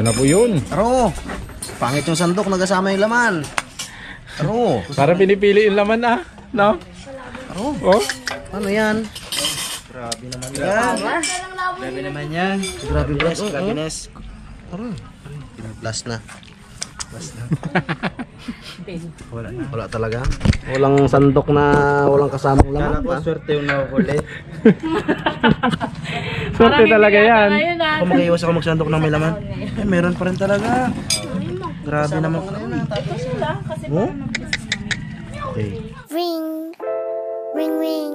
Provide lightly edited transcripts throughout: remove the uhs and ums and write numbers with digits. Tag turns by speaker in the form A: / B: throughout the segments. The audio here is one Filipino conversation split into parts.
A: Ito na po yun.
B: Aro. Pangit yung sandok, nagasama yung laman. Aro.
A: Para pinipili yung laman ah. No?
B: Aro.
A: Oh.
B: Ano yan? Grabe naman yan.
C: Grabe naman yan.
B: Grabe bro.
C: Grabe nes.
B: Aro. Last na. Wala talaga. Walang sandok na walang kasamang laman.
C: Kala ko swerte yung nakukulit.
A: Swerte talaga yan.
B: Kung mag-iwas ako magsandok ng may laman, eh meron pa rin talaga. Grabe naman. Oh? Okay.
D: Ring, ring, ring.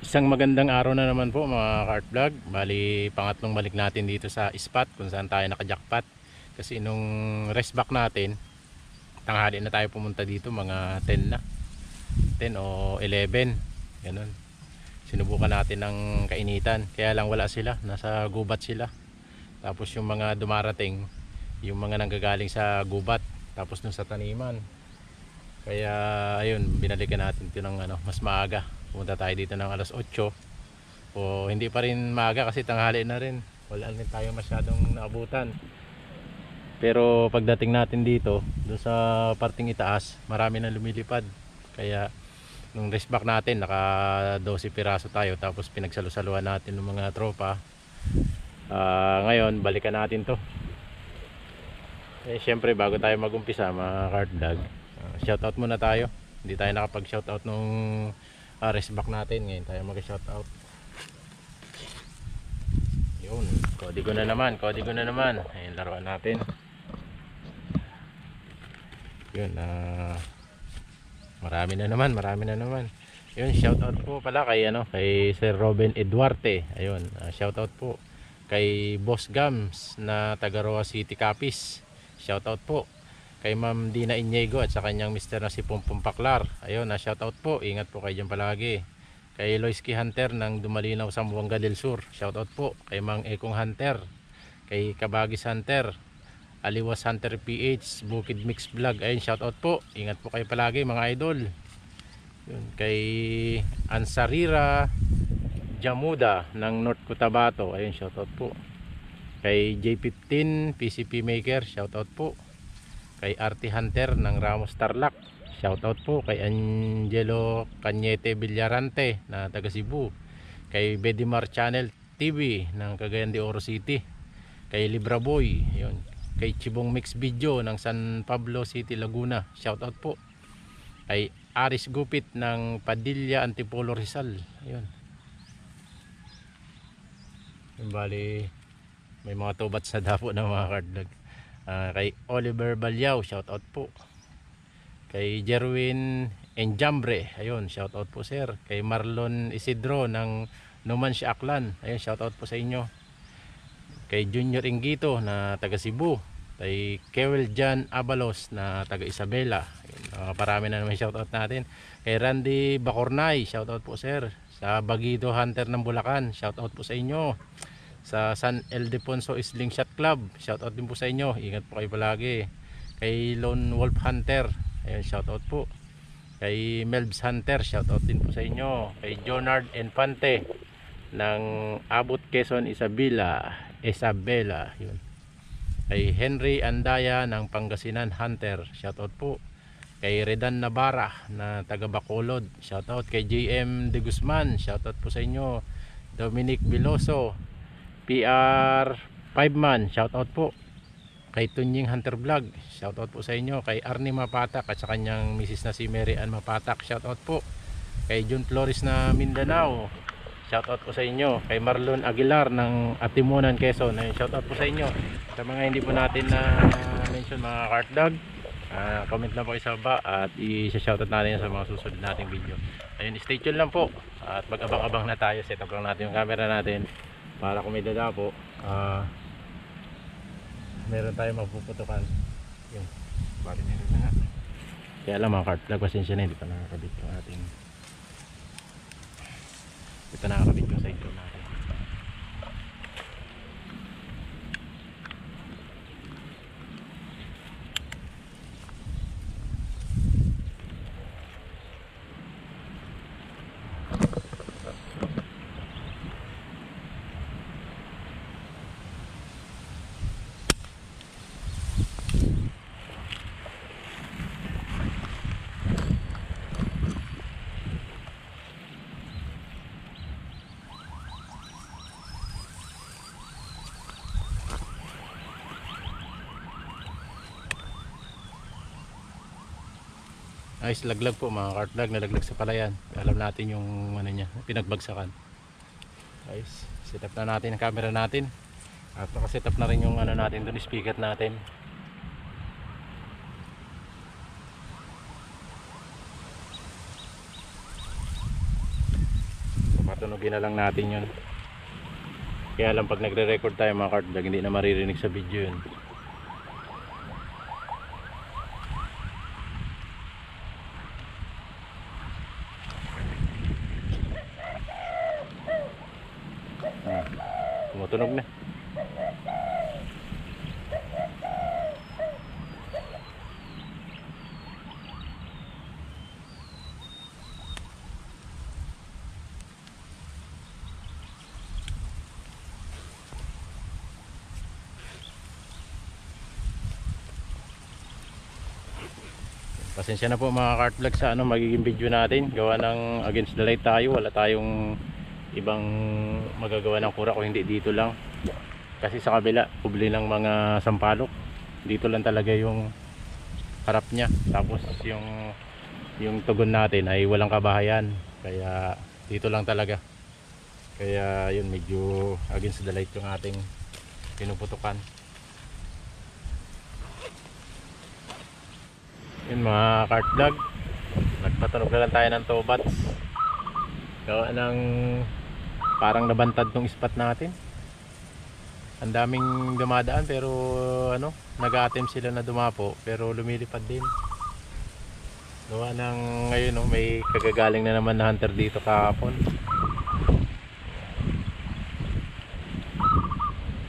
A: Isang magandang araw na naman po mga kart vlog. Bali pangatlong balik natin dito sa spot kung saan tayo nakajackpot. Kasi nung rest back natin, tanghali na tayo pumunta dito, mga 10 na 10 o 11 ganun. Sinubukan natin ng kainitan, kaya lang wala sila, nasa gubat sila. Tapos yung mga dumarating, yung mga nanggagaling sa gubat, tapos dun sa taniman. Kaya ayun, binalikan natin ito ng mas maaga. Pumunta tayo dito ng alas 8 o hindi pa rin maaga kasi tanghali na rin, wala rin tayo masyadong naabutan. Pero pagdating natin dito doon sa parting itaas, marami na lumilipad. Kaya nung rest back natin, naka 12 piraso tayo, tapos pinagsalusaluhan natin ng mga tropa. Ngayon balikan natin to. Syempre bago tayo magumpisa mga kart vlog, shoutout muna tayo. Hindi tayo nakapag shoutout nung rest back natin. Ngayon tayo mag shoutout. Yun, kodigo na naman. Ayun, laruan natin. Yun, marami na naman. Yun, shoutout po pala kay Sir Robin Eduarte. Ayun, shoutout po kay Boss Gams na taga Roa City, Capiz. Shoutout po kay Ma'am Dina Iñigo at sa kanyang mister na si Pumpum Paklar. Ayun, shoutout po. Ingat po kayo dyan palagi. Kay Loisky Hunter ng Dumalinaw, Zamboanga del Sur. Shoutout po. Kay Mang Ekong Hunter. Kay Kabagis Hunter. Aliwas Hunter PH. Bukid Mix Vlog. Ayun, shoutout po. Ingat po kayo palagi mga idol. Yun, kay Ansarira Jamuda ng North Cotabato. Ayun, shoutout po. Kay J15 PCP Maker. Shoutout po. Kay RT Hunter ng Ramos Tarlac. Shoutout po kay Angelo Cañete Villarante na taga Cebu. Kay Bedimar Channel TV ng Cagayan de Oro City. Kay Libra Boy, yun. Kay Chibong Mix Video ng San Pablo City, Laguna. Shoutout po. Kay Aris Gupit ng Padilla, Antipolo, Rizal. Ayun. Bali may mga tubat sa dapo ng mga card vlog. Kay Oliver Balyaw, shoutout po. Kay Jerwin Enjambre, ayun, shoutout po sir. Kay Marlon Isidro ng Numancia, Aklan, ayun, shoutout po sa inyo. Kay Junior Ingito na taga Cebu. Kay Kewel Jan Abalos na taga Isabela. Ayun, parami na naman shoutout natin. Kay Randy Bacornay, shoutout po sir. Sa Bagido Hunter ng Bulacan, shoutout po sa inyo. sa San Ildefonso Slingshot Club, shoutout din po sa inyo, ingat po kayo palagi. Kay Lone Wolf Hunter, ayun, shoutout po. Kay Melbs Hunter, shoutout din po sa inyo. Kay Jonard Infante ng Abot Quezon Isabela, yun. Kay Henry Andaya ng Pangasinan Hunter, shoutout po. Kay Redan Navarra na taga Bacolod, shoutout. Kay JM De Guzman, shoutout po sa inyo. Dominic Veloso, PR 5man, shoutout po. Kay Tunying Hunter Vlog, shoutout po sa inyo. Kay Arnie Mapatak at sa kanyang misis na si Mary Ann Mapatak, shoutout po. Kay John Flores na Mindanao, shoutout po sa inyo. Kay Marlon Aguilar ng Atimunan Quezon, shoutout po sa inyo. Sa mga hindi po natin na mention mga Cart Dog, comment lang po kayo sa baba at i-shoutout natin sa mga susunod nating video. Ayun, stay tuned lang po at mag-abang-abang na tayo. Set up lang natin yung camera natin para kung may dada po, meron tayong mapuputukan. Yun, bali meron na nga. Kaya lang mga Cart Vlog, pasensya na, hindi pa nakakabit yung ating sa intro natin. Ayos, laglag po mga Cart Vlog, nalaglag sa palayan. Alam natin yung ano niya, pinagbagsakan. Ayos, set up na natin ang camera natin. At nakaset up na rin yung ano natin doon, speaker natin. Patunugin na lang natin yun. Kaya lang pag nagre-record tayo mga Cart Vlog, hindi na maririnig sa video yun. Tumutunog na. Pasensya na po mga Cart Vlog sa magiging video natin. Gawa ng against the light tayo, wala tayong ibang magagawa ng kura kung hindi dito lang. Kasi sa kabila, kubli ng mga sampalok. Dito lang talaga yung harap niya. Tapos yung tugon natin ay walang kabahayan. Kaya dito lang talaga. Kaya yun, medyo against the light yung ating pinuputukan. Yun mga Cart Vlog, nagpatunog na lang tayo ng towbats. Gawa ng parang nabantad tong spot natin. Ang daming dumadaan pero nag-attempt sila na dumapo pero lumilipad din. Gawa ng ngayon may kagagaling na naman na hunter dito kahapon.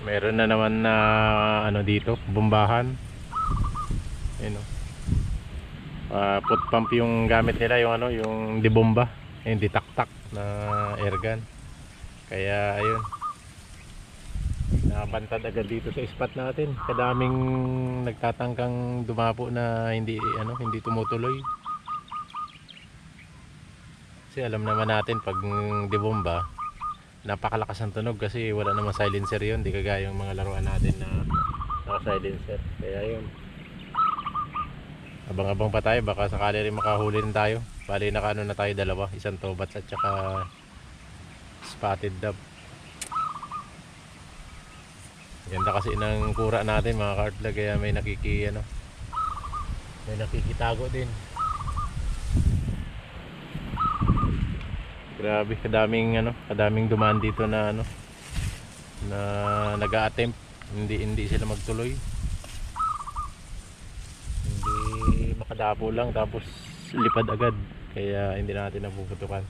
A: Meron na naman na dito, bombahan. Ayun put pump yung gamit nila, yung dibomba, yung ditaktak na airgun. Kaya ayun, nabantad agad dito sa spot natin. Kadaming nagtatangkang dumapo na hindi tumutuloy. Kasi alam naman natin pag dibomba, napakalakas ng tunog kasi wala namang silencer yun, di kagaya yung mga laruan natin na naka-silencer. Kaya yun, abang-abang pa tayo, baka sakali rin makahuli rin tayo. Bali naka na tayo dalawa, isang towbats at saka spotted dove. Ganda kasi ng kura natin mga Cart Vlog, kaya may nakikitago din. Grabe, kadaming dumaan dito na na nag-a-attempt, hindi sila magtuloy. Makadapo lang tapos lipad agad, kaya hindi natin napuputukan.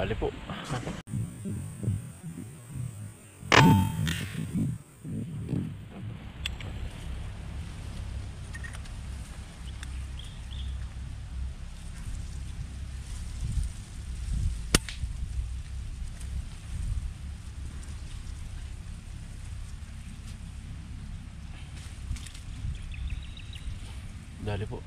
A: Dali po. Dali po.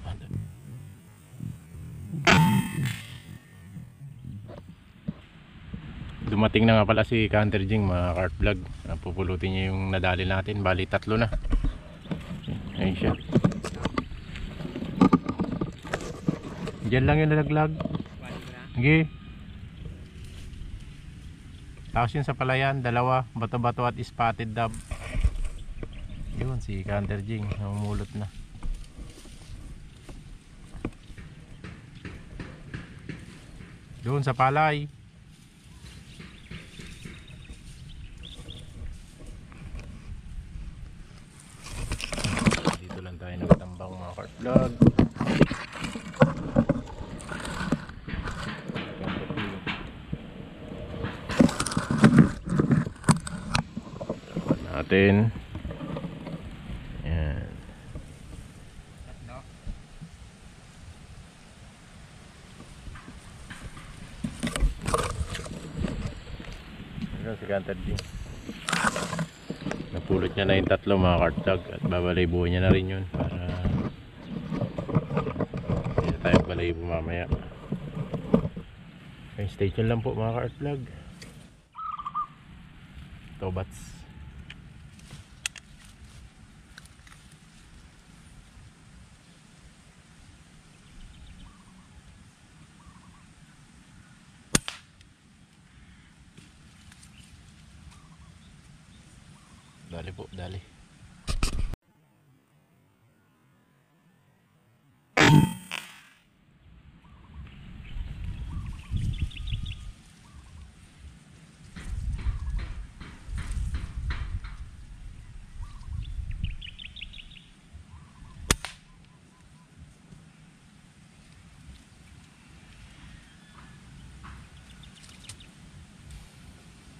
A: Dumating na nga pala si Canter Jing, mga cart vlog. Pupulutin niya yung nadali natin. Bali 3 na. Ayun siya. Diyan lang yung nalaglag. Sige. Tapos yun sa palayan, 2, bato-bato at spotted dab. Yun si Canter Jing, namumulot na. Doon sa palay. Dito lang tayo nagtambang, mga cart vlog. Natin. Yan. Si Canter Jing. Napulot niya na yung 3, mga cart vlog, at babalaybo niya na rin yun para hindi na tayo balaybo mamaya. Okay, stay tuned lang po, mga cart vlog. Tobats. Dali po, dali.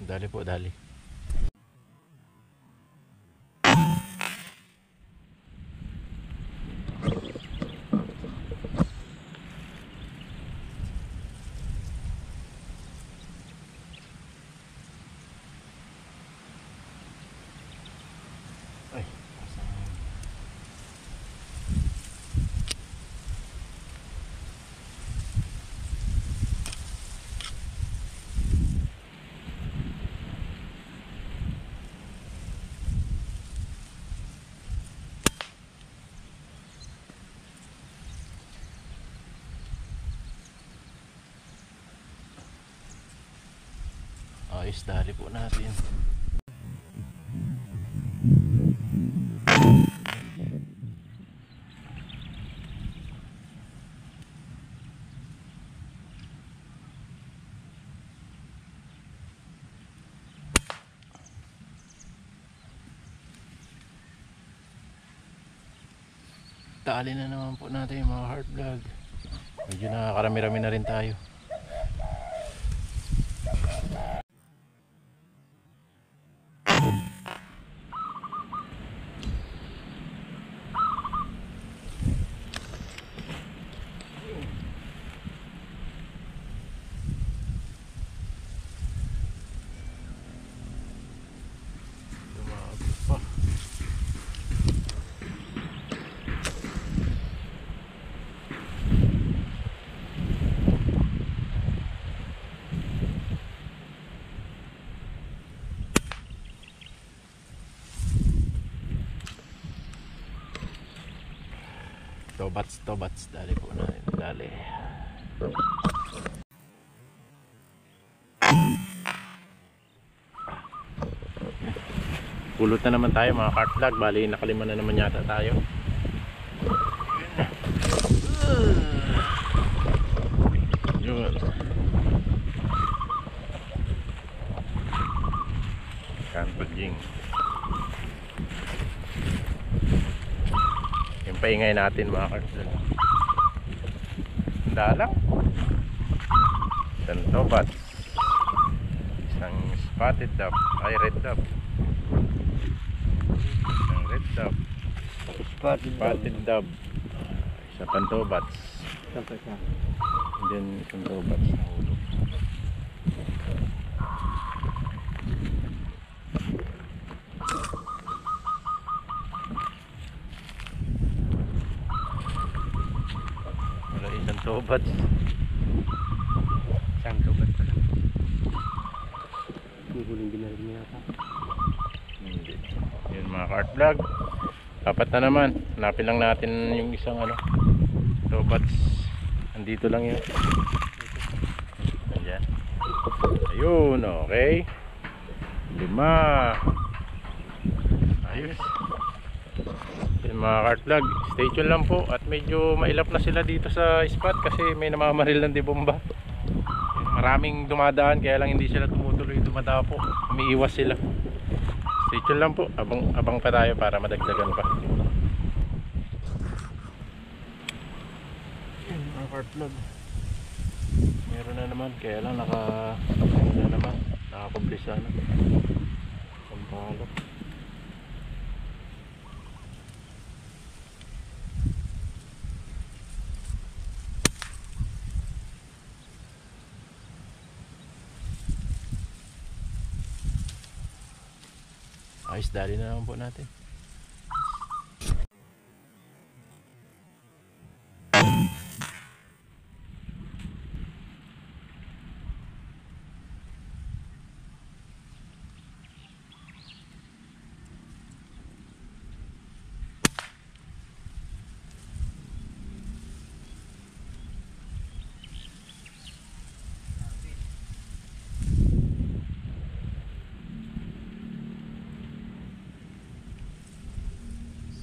A: Dali po, dali. Ay, ayos, dali po natin. Dali na naman po natin yung mga hard vlog. Medyo nakakarami-rami na rin tayo. Tobats, dali po natin, dali. Pulot na naman tayo, mga cart vlog. Bali nakalima na naman yata tayo. Yun. Canter Jing. Yung paingay natin, mga cart vlog. Dalang. Tobats. ng spotted dove, ay red dove. Ng red dove, spotted dove. Isa pang tobats. And then isang tobats na ulo. Wala isang tobats. Isang tobats pa lang.
B: Huling binarin niya yata.
A: Hindi. Yun mga cart vlog. Apat na naman. Hanapin lang natin yung isang tobats. Andito lang yun. Ayan. Ayun, okay. 5. Ayos. Yun mga cart vlog. Stay tuned lang po. At medyo mailap na sila dito sa spot kasi may namamaril ng dibomba. Maraming dumadaan kaya lang hindi sila tumutuloy dumadapo. Umiiwas sila. Stay tuned lang po. Abang pa tayo para madagdagan pa. Yun mga cart vlog. Meron na naman kaya lang nakakublisa na. Sampalo. Ayos, dali na naman po natin.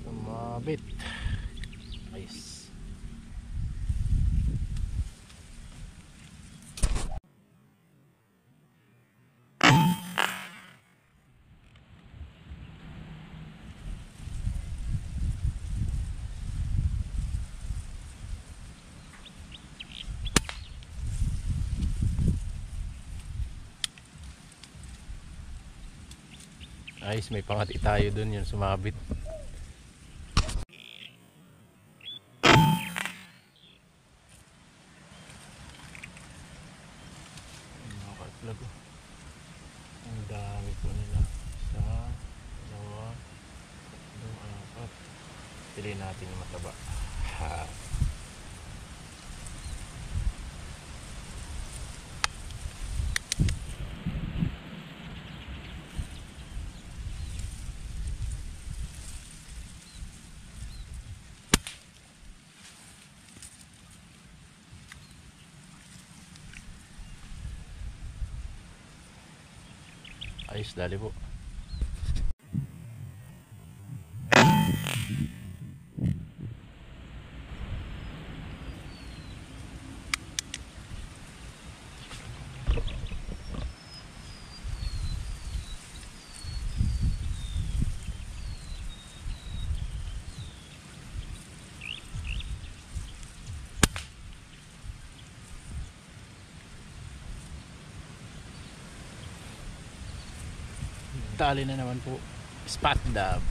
A: Sumabit. Ayos. Ayos, may pangati tayo dun, yun sumabit. Ang dami po nila. 1, 2, 3, 4. Piliin natin yung mataba. Ayos, dali po. Dali na naman po. Spot dove.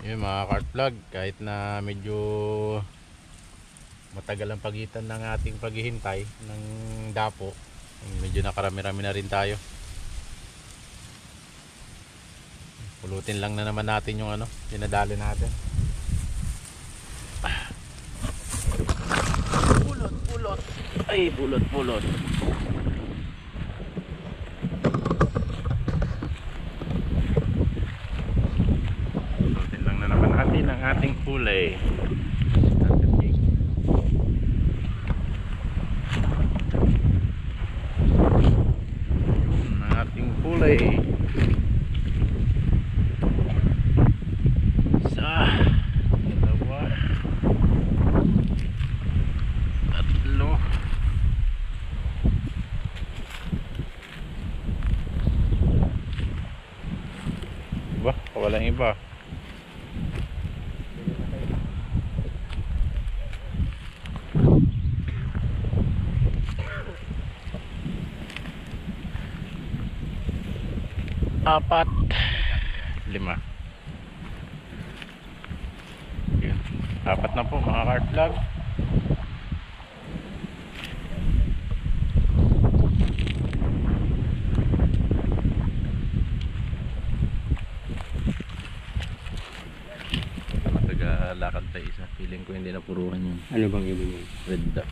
A: Yun mga cart vlog, kahit na medyo matagal ang pagitan ng ating paghihintay ng dapo, medyo nakarami-rami na rin tayo. Pulutin lang na naman natin yung dinadali natin. Pulot. Ay, pulot. Pulutin lang na naman natin ang ating kulay. Ang ating kulay. Walang iba. 4, 5. Yun. 4 na po mga cart vlog. Lakad tayo isa. Feeling ko hindi na puruhan yun.
C: Ano bang ibig mo?
A: Red duck.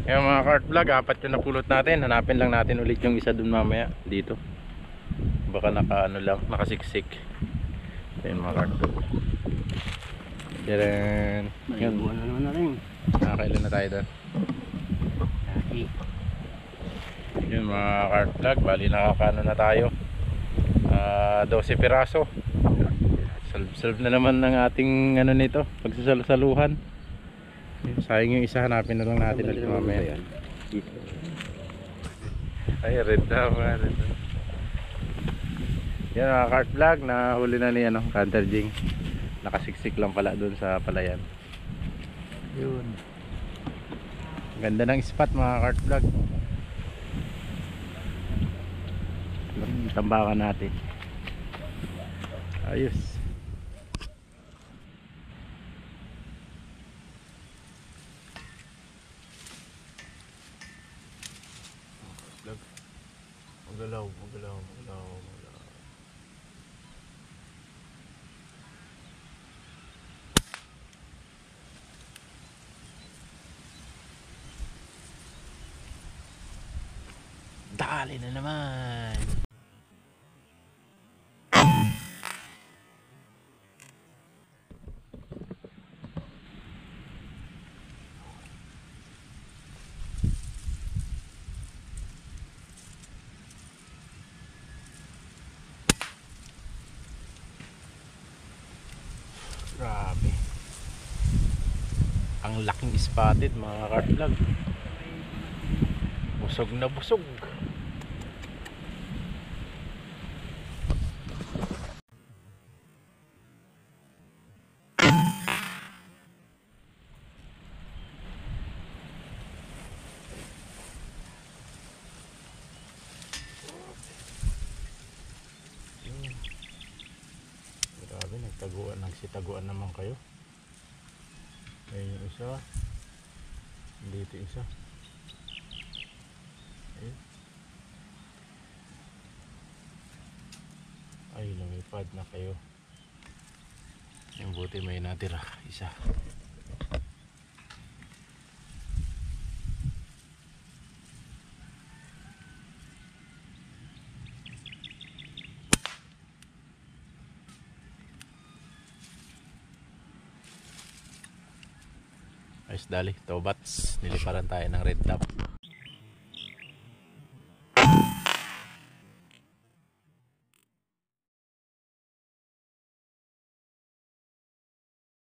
A: Yung mga cart vlog, 4 yung napulot natin. Hanapin lang natin ulit yung isa dun mamaya. Dito. Baka naka ano lang, nakasiksik. Ayun mga cart vlog. Yan. Yun.
C: Buwan na naman na rin.
A: Nakakailan na tayo doon.
C: Okay.
A: Yun mga cart vlog, bali nakakano na tayo. 12 piraso. Solve na naman ng ating ano nito, pagsasaluhan. Sayang yung isa, hanapin na lang natin ulit mamaya. Ay, red daw. Yan mga cart vlog, nahuli na ni ano, Hunter Jing. Nakasiksik lang pala doon sa palayan. Yun. Ganda ng spot mga cart vlog. Tambakan natin. Ayos. Magalaw. Dali na naman. Grabe. Ang laking spotted mga cart vlog. Busog na busog. Grabe, nagsitaguan naman kayo. Ayun yung isa. Dito yung isa. Ayun. Ay, lumipad na kayo. Yung buti may natira. Isa. Ayos dali, tobats. Niliparan tayo ng red top.